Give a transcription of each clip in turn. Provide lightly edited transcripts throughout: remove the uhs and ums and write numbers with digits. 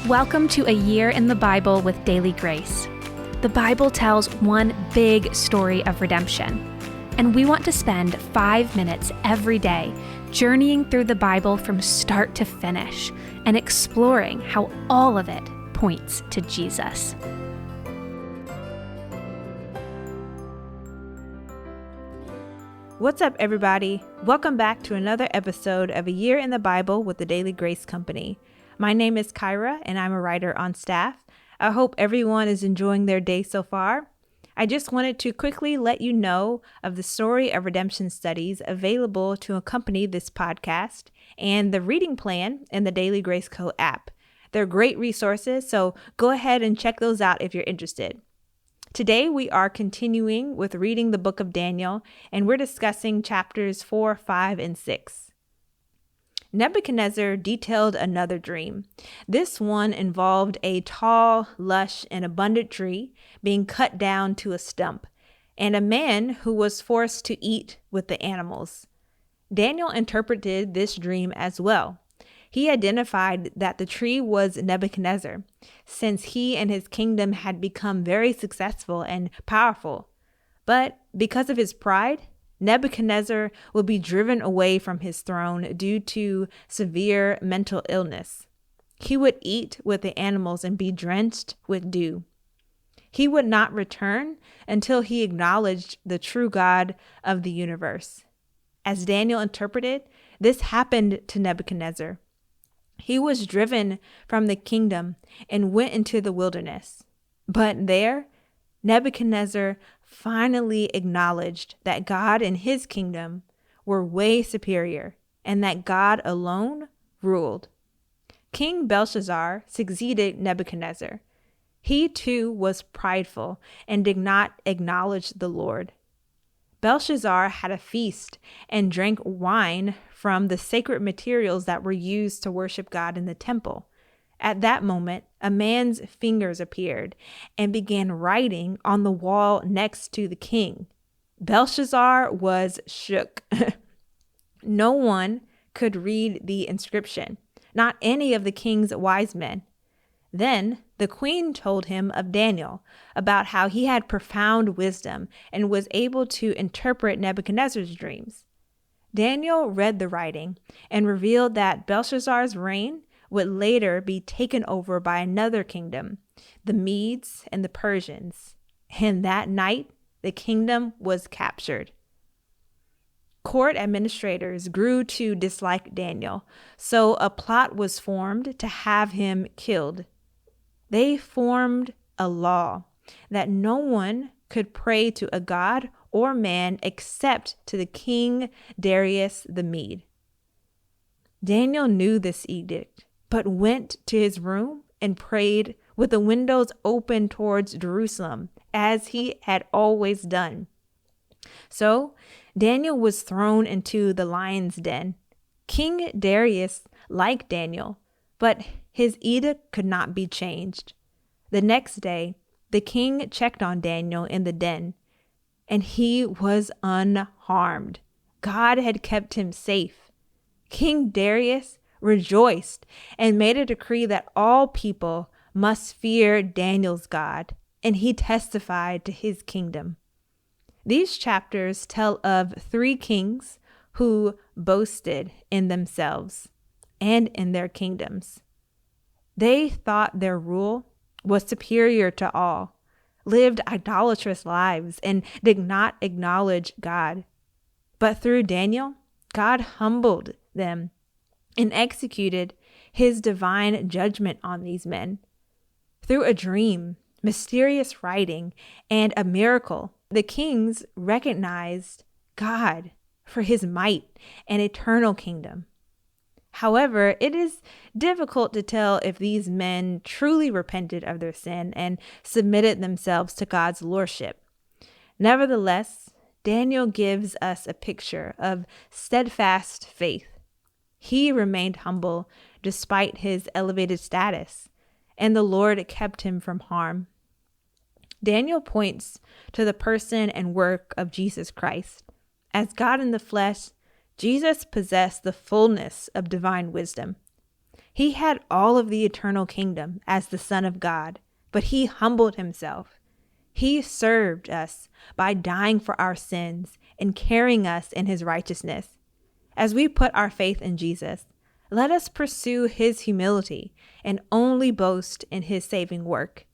Welcome to A Year in the Bible with Daily Grace. The Bible tells one big story of redemption, and we want to spend 5 minutes every day journeying through the Bible from start to finish and exploring how all of it points to Jesus. What's up, everybody? Welcome back to another episode of A Year in the Bible with the Daily Grace Company. My name is Kyra, and I'm a writer on staff. I hope everyone is enjoying their day so far. I just wanted to quickly let you know of the Story of Redemption studies available to accompany this podcast and the reading plan in the Daily Grace Co. app. They're great resources, so go ahead and check those out if you're interested. Today, we are continuing with reading the book of Daniel, and we're discussing chapters 4, 5, and 6. Nebuchadnezzar detailed another dream. This one involved a tall, lush, and abundant tree being cut down to a stump, and a man who was forced to eat with the animals. Daniel interpreted this dream as well. He identified that the tree was Nebuchadnezzar, since he and his kingdom had become very successful and powerful. But because of his pride, Nebuchadnezzar would be driven away from his throne due to severe mental illness. He would eat with the animals and be drenched with dew. He would not return until he acknowledged the true God of the universe. As Daniel interpreted, this happened to Nebuchadnezzar. He was driven from the kingdom and went into the wilderness. But there, Nebuchadnezzar finally acknowledged that God and his kingdom were way superior and that God alone ruled. King Belshazzar succeeded Nebuchadnezzar. He too was prideful and did not acknowledge the Lord. Belshazzar had a feast and drank wine from the sacred materials that were used to worship God in the temple. At that moment, a man's fingers appeared and began writing on the wall next to the king. Belshazzar was shook. No one could read the inscription, not any of the king's wise men. Then the queen told him of Daniel, about how he had profound wisdom and was able to interpret Nebuchadnezzar's dreams. Daniel read the writing and revealed that Belshazzar's reign would later be taken over by another kingdom, the Medes and the Persians. And that night, the kingdom was captured. Court administrators grew to dislike Daniel, so a plot was formed to have him killed. They formed a law that no one could pray to a god or man except to the king Darius the Mede. Daniel knew this edict, but went to his room and prayed with the windows open towards Jerusalem, as he had always done. So Daniel was thrown into the lion's den. King Darius liked Daniel, but his edict could not be changed. The next day, the king checked on Daniel in the den, and he was unharmed. God had kept him safe. King Darius rejoiced and made a decree that all people must fear Daniel's God, and he testified to his kingdom. These chapters tell of 3 kings who boasted in themselves and in their kingdoms. They thought their rule was superior to all, lived idolatrous lives, and did not acknowledge God. But through Daniel, God humbled them and executed his divine judgment on these men. Through a dream, mysterious writing, and a miracle, the kings recognized God for his might and eternal kingdom. However, it is difficult to tell if these men truly repented of their sin and submitted themselves to God's lordship. Nevertheless, Daniel gives us a picture of steadfast faith. He remained humble despite his elevated status, and the Lord kept him from harm. Daniel points to the person and work of Jesus Christ. As God in the flesh, Jesus possessed the fullness of divine wisdom. He had all of the eternal kingdom as the Son of God, but he humbled himself. He served us by dying for our sins and carrying us in his righteousness. As we put our faith in Jesus, let us pursue his humility and only boast in his saving work.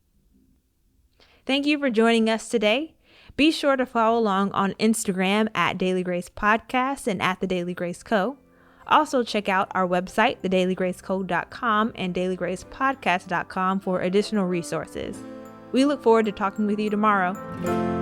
Thank you for joining us today. Be sure to follow along on Instagram at Daily Grace Podcast and at The Daily Grace Co. Also check out our website, thedailygraceco.com and dailygracepodcast.com for additional resources. We look forward to talking with you tomorrow.